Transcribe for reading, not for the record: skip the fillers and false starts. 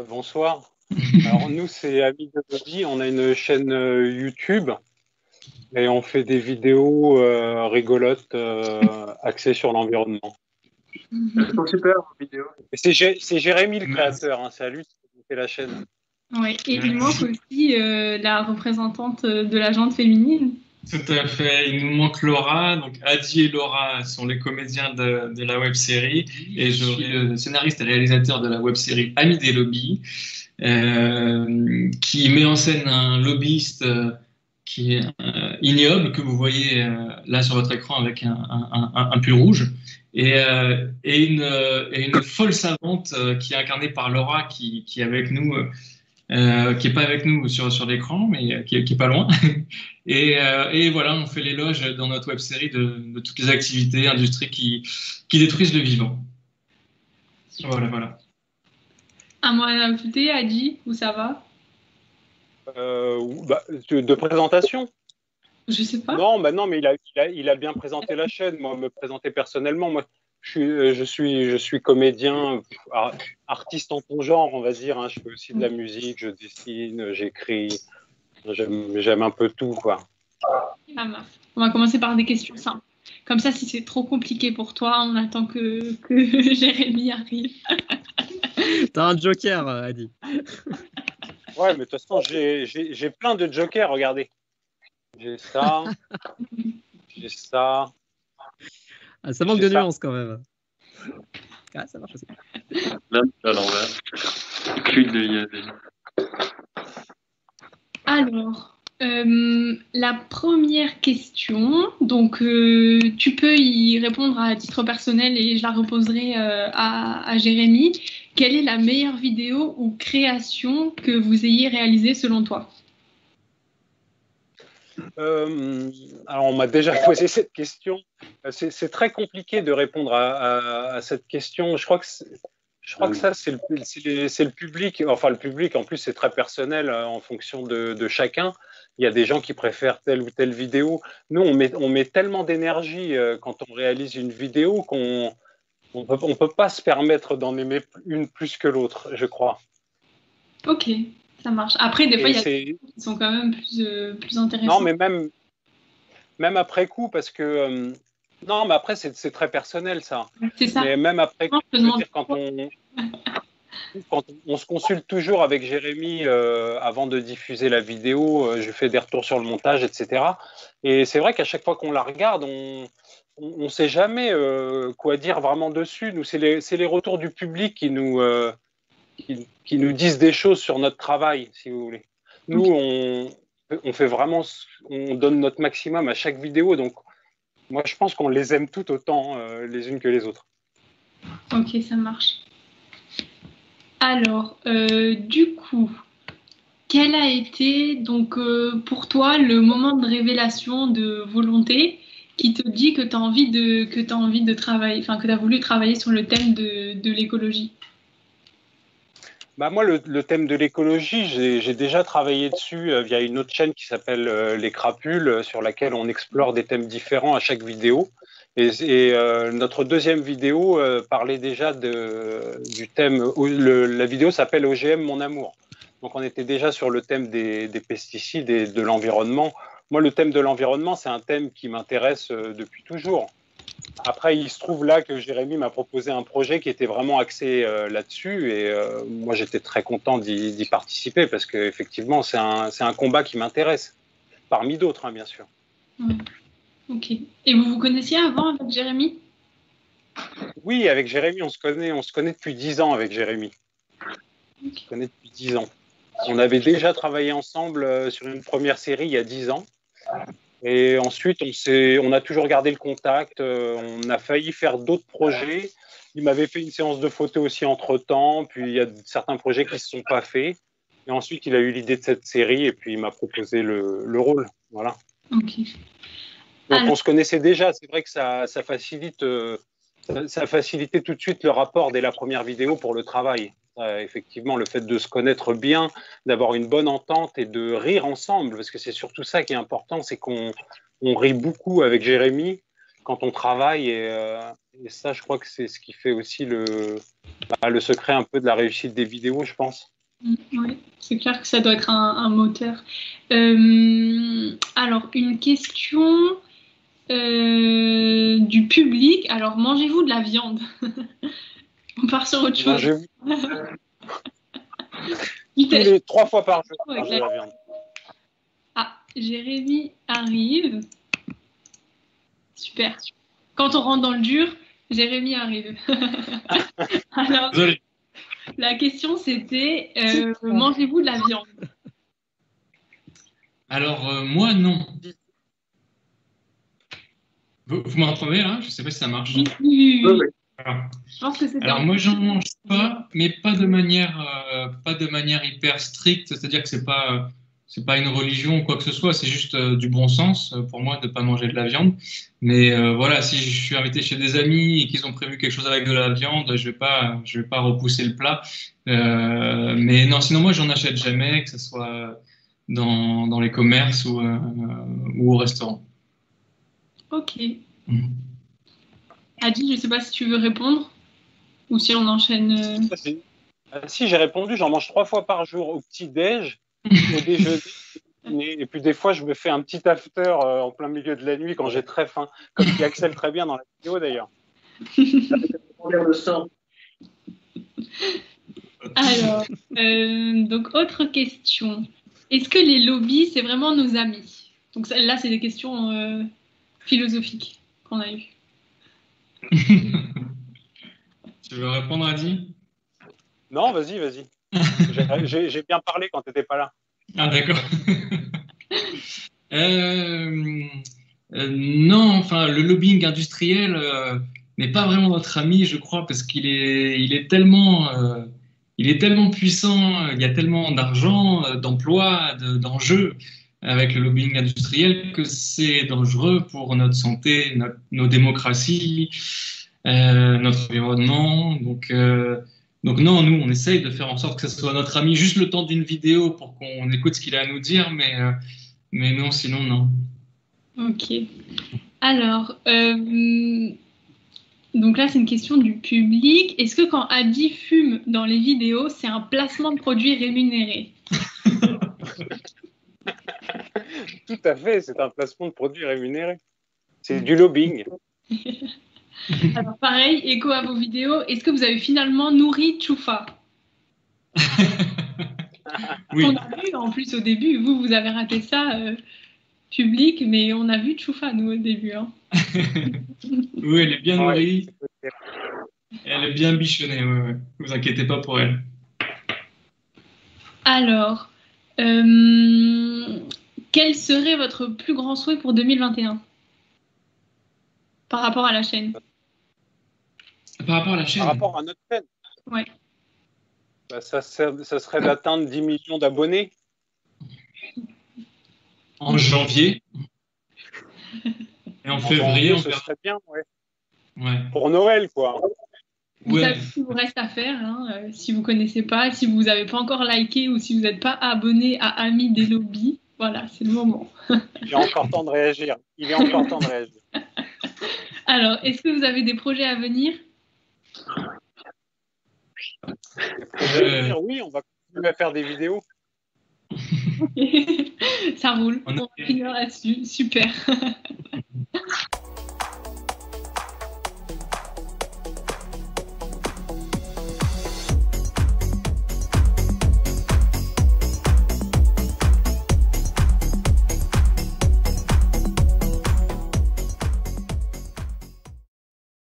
Bonsoir. Alors nous, c'est Amis de Bobby. On a une chaîne YouTube et on fait des vidéos rigolotes axées sur l'environnement. Elles sont super, vos vidéos. Et c'est Jérémy le créateur, hein, c'est à lui qui fait la chaîne. Ouais, et il manque aussi la représentante de la jante féminine. Tout à fait. Il nous manque Laura. Donc, Adi et Laura sont les comédiens de la web série. Et je suis le scénariste et réalisateur de la web série Amis des lobbies, qui met en scène un lobbyiste qui est ignoble, que vous voyez là sur votre écran avec un pull rouge. Et une folle savante qui est incarnée par Laura, qui est avec nous. Qui est pas avec nous sur l'écran, mais qui est pas loin. Et voilà, on fait l'éloge dans notre web série de toutes les activités, industries qui détruisent le vivant. Voilà. Un mot à ajouter, Adi, où ça va? De présentation? Je sais pas. Non, mais il a bien présenté la chaîne. Moi, me présenter personnellement, moi, je suis comédien, artiste en ton genre, on va dire. Hein. Je fais aussi de la musique, je dessine, j'écris. J'aime un peu tout, quoi. Ah, mince. On va commencer par des questions simples. Comme ça, si c'est trop compliqué pour toi, on attend que Jérémy arrive. T'as un joker, Adi. Ouais, mais de toute façon, j'ai plein de jokers, regardez. J'ai ça, j'ai ça. Ah, ça manque de nuances quand même. Ah, ça marche aussi. Là, à l'envers. Cul de IAD. Alors, la première question, donc tu peux y répondre à titre personnel et je la reposerai à Jérémy. Quelle est la meilleure vidéo ou création que vous ayez réalisée selon toi? Alors, on m'a déjà posé cette question. C'est très compliqué de répondre à cette question. Je crois que ça, c'est le public. Enfin, le public, en plus, c'est très personnel en fonction de chacun. Il y a des gens qui préfèrent telle ou telle vidéo. Nous, on met tellement d'énergie quand on réalise une vidéo qu'on ne peut pas se permettre d'en aimer une plus que l'autre, je crois. Ok, ça marche. Après, des fois, il y a des choses qui sont quand même plus intéressantes. Non, mais même après coup, parce que... non, mais après, c'est très personnel, ça. C'est ça. Mais même après coup, quand on se consulte toujours avec Jérémy avant de diffuser la vidéo, je fais des retours sur le montage, etc. Et c'est vrai qu'à chaque fois qu'on la regarde, on ne sait jamais quoi dire vraiment dessus. Nous, c'est les retours du public qui nous disent des choses sur notre travail, si vous voulez. Nous, on fait vraiment, on donne notre maximum à chaque vidéo, donc moi, je pense qu'on les aime tout autant les unes que les autres. Ok, ça marche. Alors, du coup, quel a été donc pour toi le moment de révélation de volonté qui te dit que tu as envie de travailler, enfin que tu as voulu travailler sur le thème de l'écologie? Bah moi, le thème de l'écologie, j'ai déjà travaillé dessus via une autre chaîne qui s'appelle Les Crapules, sur laquelle on explore des thèmes différents à chaque vidéo. Et notre deuxième vidéo parlait déjà du thème. La vidéo s'appelle OGM Mon Amour. Donc on était déjà sur le thème des pesticides et de l'environnement. Moi, le thème de l'environnement, c'est un thème qui m'intéresse depuis toujours. Après, il se trouve là que Jérémy m'a proposé un projet qui était vraiment axé là-dessus et moi j'étais très content d'y participer parce qu'effectivement c'est un combat qui m'intéresse, parmi d'autres hein, bien sûr. Ok. Et vous vous connaissiez avant avec Jérémy? Oui, avec Jérémy on se connaît depuis 10 ans avec Jérémy. Okay. On se connaît depuis 10 ans. On avait déjà travaillé ensemble sur une première série il y a 10 ans. Et ensuite, on a toujours gardé le contact. On a failli faire d'autres projets. Il m'avait fait une séance de photo aussi entre-temps. Puis, il y a certains projets qui ne se sont pas faits. Et ensuite, il a eu l'idée de cette série et puis il m'a proposé le rôle. Voilà. Okay. Donc, on se connaissait déjà. C'est vrai que ça facilite, ça facilitait tout de suite le rapport dès la première vidéo pour le travail. Effectivement, le fait de se connaître bien, d'avoir une bonne entente et de rire ensemble, parce que c'est surtout ça qui est important, c'est qu'on rit beaucoup avec Jérémy quand on travaille. Et ça, je crois que c'est ce qui fait aussi le secret un peu de la réussite des vidéos, je pense. Oui, c'est clair que ça doit être un moteur. Alors, une question du public. Alors, mangez-vous de la viande? On part sur autre chose. Tous les 3 fois par jour, Ouais, de la viande. Ah, Jérémy arrive. Super. Quand on rentre dans le dur, Jérémy arrive. Alors, Désolé. la question c'était mangez-vous de la viande? Alors, moi, non. Vous m'entendez là? Je ne sais pas si ça marche. Oui. Voilà. Je pense que c'est Alors, moi, j'en mange pas, mais pas de manière hyper stricte. C'est-à-dire que c'est pas une religion ou quoi que ce soit. C'est juste du bon sens pour moi de ne pas manger de la viande. Mais voilà, si je suis invité chez des amis et qu'ils ont prévu quelque chose avec de la viande, je vais pas repousser le plat. Mais non, sinon moi, j'en achète jamais, que ce soit dans les commerces ou au restaurant. Ok. Adi, je ne sais pas si tu veux répondre ou si on enchaîne. Si, j'ai répondu, j'en mange 3 fois par jour au petit-déj, au déjeuner. Et puis des fois, je me fais un petit after en plein milieu de la nuit quand j'ai très faim, comme dit Axel très bien dans la vidéo d'ailleurs. Alors, donc autre question. Est-ce que les lobbies, c'est vraiment nos amis? Donc là, c'est des questions philosophiques qu'on a eues. Tu veux répondre, Adi? Non, vas-y. J'ai bien parlé quand tu n'étais pas là. Ah, d'accord. Non, enfin, le lobbying industriel n'est pas vraiment notre ami, je crois, parce qu'il est tellement puissant, il y a tellement d'argent, d'emplois, d'enjeux avec le lobbying industriel que c'est dangereux pour notre santé, nos démocraties, notre environnement. Donc non, nous, on essaye de faire en sorte que ce soit notre ami juste le temps d'une vidéo pour qu'on écoute ce qu'il a à nous dire, mais non, sinon, non. Ok. Alors, donc là, c'est une question du public. Est-ce que quand Adi fume dans les vidéos, c'est un placement de produit rémunéré? Tout à fait, c'est un placement de produit rémunéré. C'est du lobbying. Alors pareil, écho à vos vidéos, est-ce que vous avez finalement nourri Tchoufa? Oui. On a vu en plus au début, vous avez raté ça public, mais on a vu Tchoufa nous au début. Hein. Oui, elle est bien nourrie. Elle est bien bichonnée, ouais. Vous inquiétez pas pour elle. Alors, quel serait votre plus grand souhait pour 2021 par rapport à la chaîne? Par rapport à la chaîne? Par rapport à notre chaîne? Ouais. Bah, ça serait d'atteindre 10 millions d'abonnés. En janvier. Et en février, on ce verra. serait bien, ouais. Ouais. Pour Noël, quoi. Vous savez ce qu'il vous reste à faire, hein, si vous ne connaissez pas, si vous n'avez pas encore liké ou si vous n'êtes pas abonné à Amis des lobbies, voilà, c'est le moment. Il est encore temps de réagir. Alors, est-ce que vous avez des projets à venir? Oui, on va continuer à faire des vidéos. Ça roule, on va finir là-dessus, super.